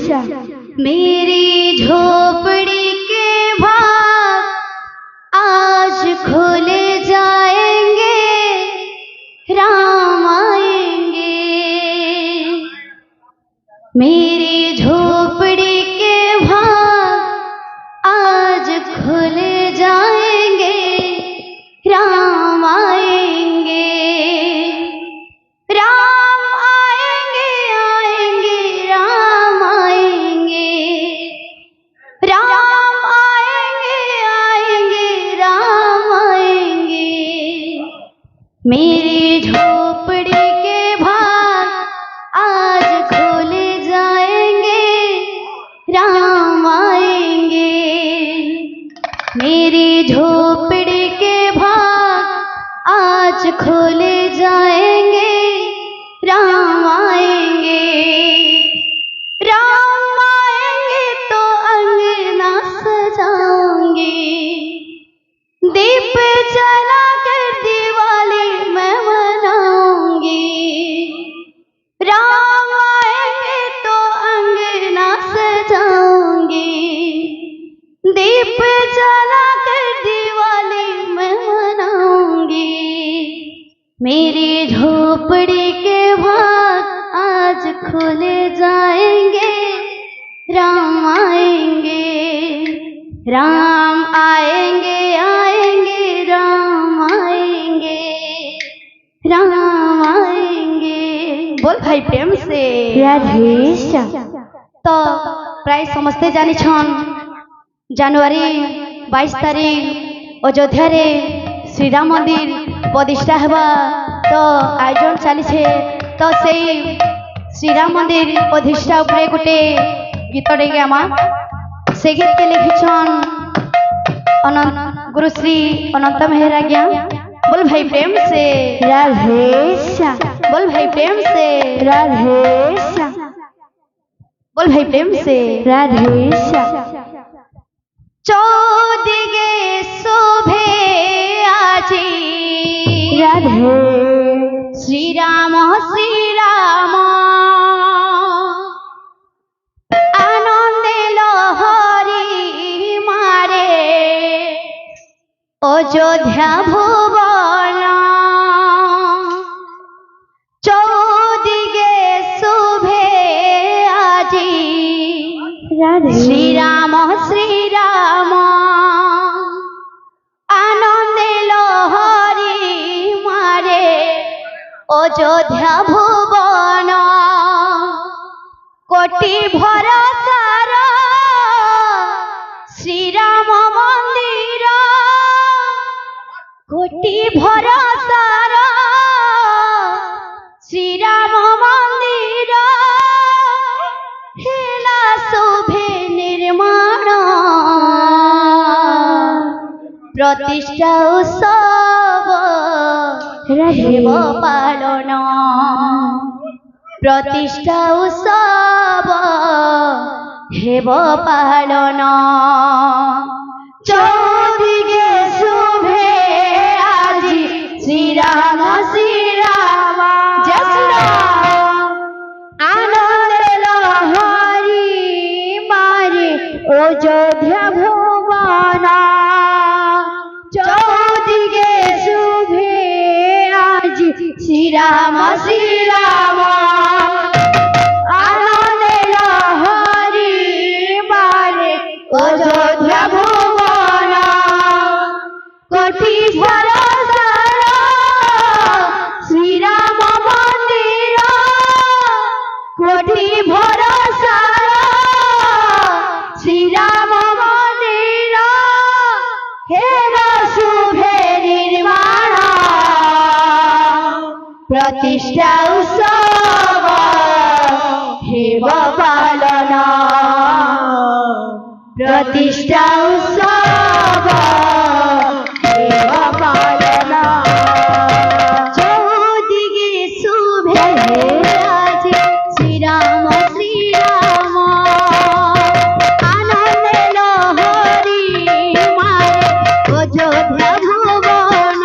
मेरी झोपड़ी के भाग आज खोले जाएंगे, राम आएंगे। मेरी झोपड़ी के भाग आज खुले जाएंगे, राम आएंगे। राम आएंगे, आएंगे, राम आएंगे। राम आएंगे, आएंगे, राम आएंगे। मेरी झोपड़ी के भाग आज खोले जाएंगे, राम आएंगे। मेरी झोपड़ी के भाग आज खोले जाएंगे, राम आएंगे। राम आएंगे तो अंगना सजाऊंगी, दीप जला कर दिवाली मैं मनाऊंगी। राम आएंगे तो अंगना सजाऊंगी, दीप जला कर दिवाली मैं मनाऊंगी। मेरी झोपड़ी के भाग आज खोले जाएंगे, राम आएंगे। राम आएंगे, आएंगे, राम आएंगे। राम आएंगे। बोल भाई प्रेम से राधे श्याम। तो प्राय समस्ते जानी छन जनवरी 22 तारीख अयोध्या रे श्रीराम मंदिर प्रतिष्ठा हेबा तो आयोजन चली छे। तो से श्रीराम मंदिर प्रतिष्ठा उपरे गोटे गीत टे आमा से गीत के लिखिछन अनंत गुरुश्री अनंत मेहरा ज्ञा। बोल भाई प्रेम से राधे श्याम। बोल भाई प्रेम से राधे श्याम। बोल भाई प्रेम से राधे श्याम। चौदिगे शोभे आजी राधे श्रीराम श्रीराम आनंदे लहरी मारे अयोध्या भुवन। चौदिगे शोभे आजी राधे श्रीराम श्रीराम आनंदे लहरी मारे अयोध्या भुवन। कोटि भरसार श्रीराम मंदिर, कोटि भरसार श्रीराम मंदिर हेला शोभे निर्माण। प्रतिष्ठा उत्सव हेब पालन, प्रतिष्ठा उत्सव हेब पालन। चौदिगे शोभे आजी श्रीराम श्रीराम जय श्रीराम आनंद लहरी मारे अयोध्या भुवन। चौदिगे शोभे आजी श्रीराम श्रीराम आनंद लहरी मारे अयोध्या भुवन। कोटि भरसार श्रीराम मंदिर, कोटि भरसार श्रीराम मंदिर हेरा शुभे निर्माण। प्रतिष्ठा उत्सव हेब पालन, प्रतिष्ठा उत्सव हेब पालन। चौदिगे शोभे आजी श्रीराम श्रीराम आनंद लहरी मारे अयोध्या भुवन।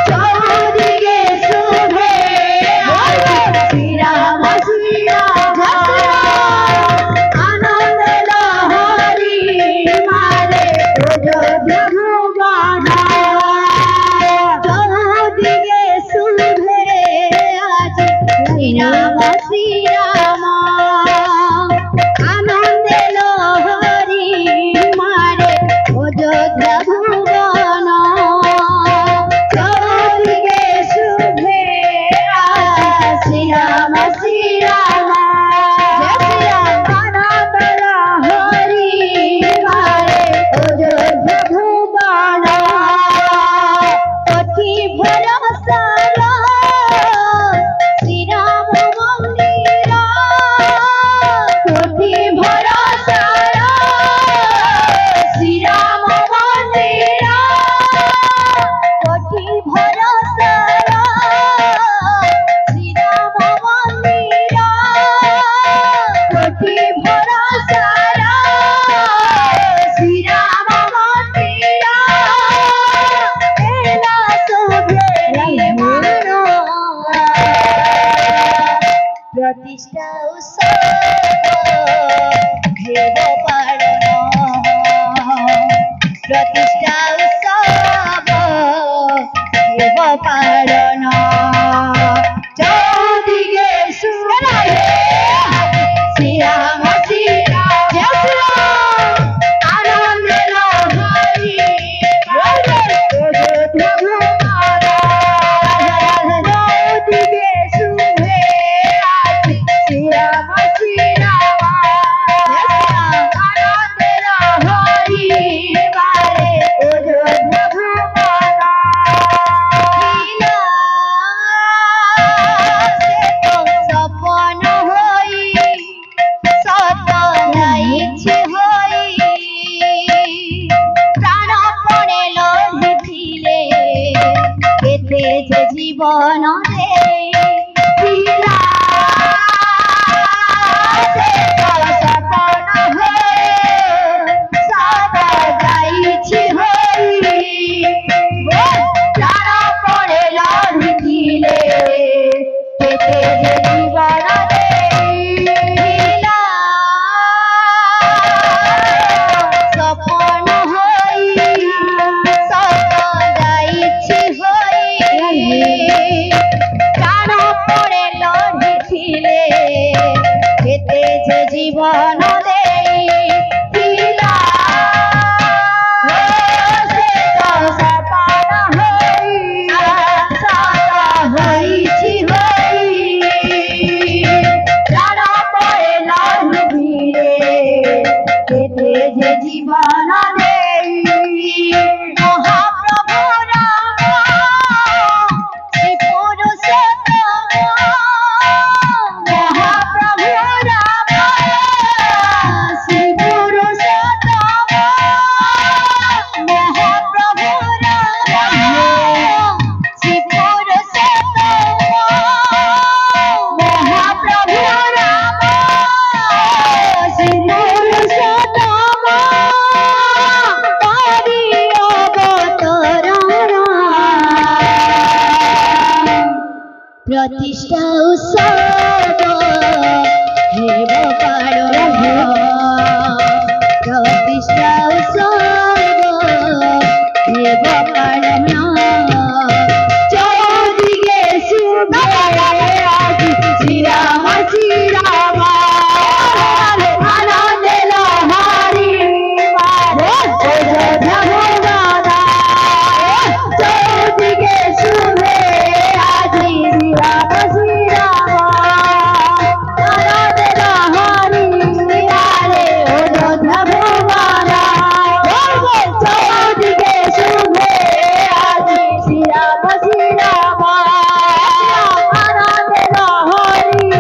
चौदिगे शोभे श्रीराम श्रीराम ପ୍ରତିষ্ঠা উৎসব হেব পালন চৌদিকে শ্রীরাম শ্রীরাম আনন্দে লহরী চৌদিকে শুভে শ্রীরাম শ্রীরাম আনন্দে লহরী বারে অযোধ্যা ভুবনা সপন হই সত যাইছে হই প্রাণ পড়ে লহিছিলে কেতে যে জীবন রে সপন হই সত যাইছে হই প্রাণ পড়ে লহিছিলে কেতে যে জীবন রে সপন হই সত যাইছি হই প্রাণ পড়ে লড়িছিলে কেতে যে জীবন দেই দিলা সে তো সপন হই সত হইছি হই প্রাণ পড়ে লড়িছিলে কেতে যে জীবন দেই মহাপ্রভু রাম শ্রী পুরুষোত্তম মহাপ্রভু রাম শ্রী পুরুষোত্তম মহাপ্রভু রাম শ্রী পুরুষোত্তম মহাপ্রভু রাম শ্রী পুরুষোত্তম তারি অবতরণ প্রতিষ্ঠা উৎসব হেব পালন প্রতিষ্ঠা উৎসব হেব পালন চৌদিকে শুভে আজি শ্রীরাম শ্রীরাম আনন্দে লহরী অযোধ্যা ভুবনা চৌদিকে শুভে আজি শ্রীরাম শ্রীরাম আনন্দে লহরী বারে অযোধ্যা ভুবনা চৌদিকে শুভে আজি শ্রীরাম শ্রীরাম আনন্দে লহরী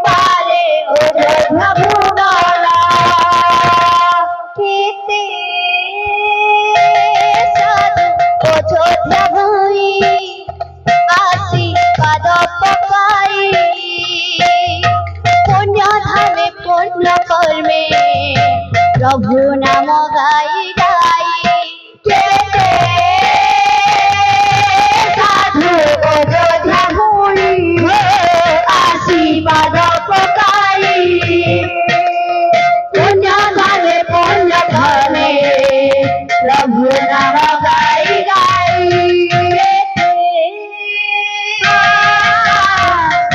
বারে অযোধ্যা ভুবনা কেতে সাধু অযোধ্যা ভুই আসি পাদ পকাই পুণ্য ধামে পুণ্য কর্মে প্রভু নাম গাই গাই কেতে সাধু অযোধ্যা ভুই আসি পাদ পকাই পুণ্য ধামে পুণ্য কর্মে প্রভু নাম গাই গাই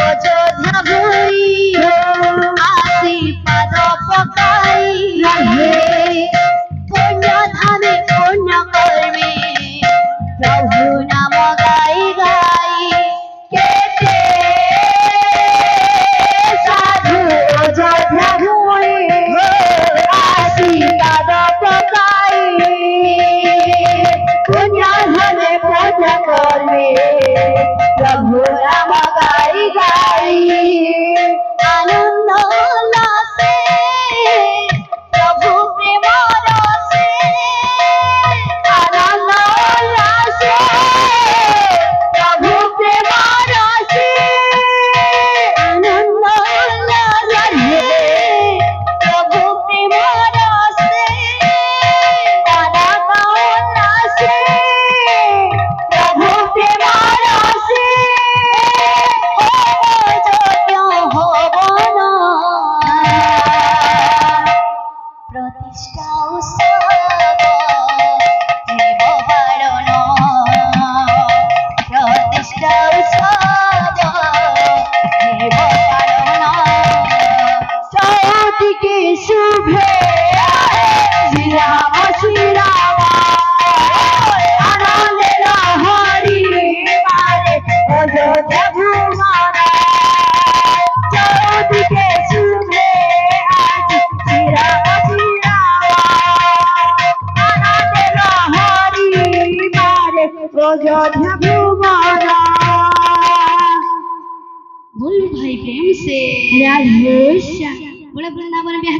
অযোধ্যা ভুই আসি পাদ পকাই পুণ্য চৌদিকে শুভে শ্রীরাম শ্রীরাম আনন্দে লহরি মারে অযোধ্যা ভুবন চৌদিকে শুভে আজ শ্রীরাম শ্রীরাম আনন্দে লহরি মারে অযোধ্যা ভুবন। बोल भाई प्रेम से राधे श्याम। बोले वृंदावन बिहारी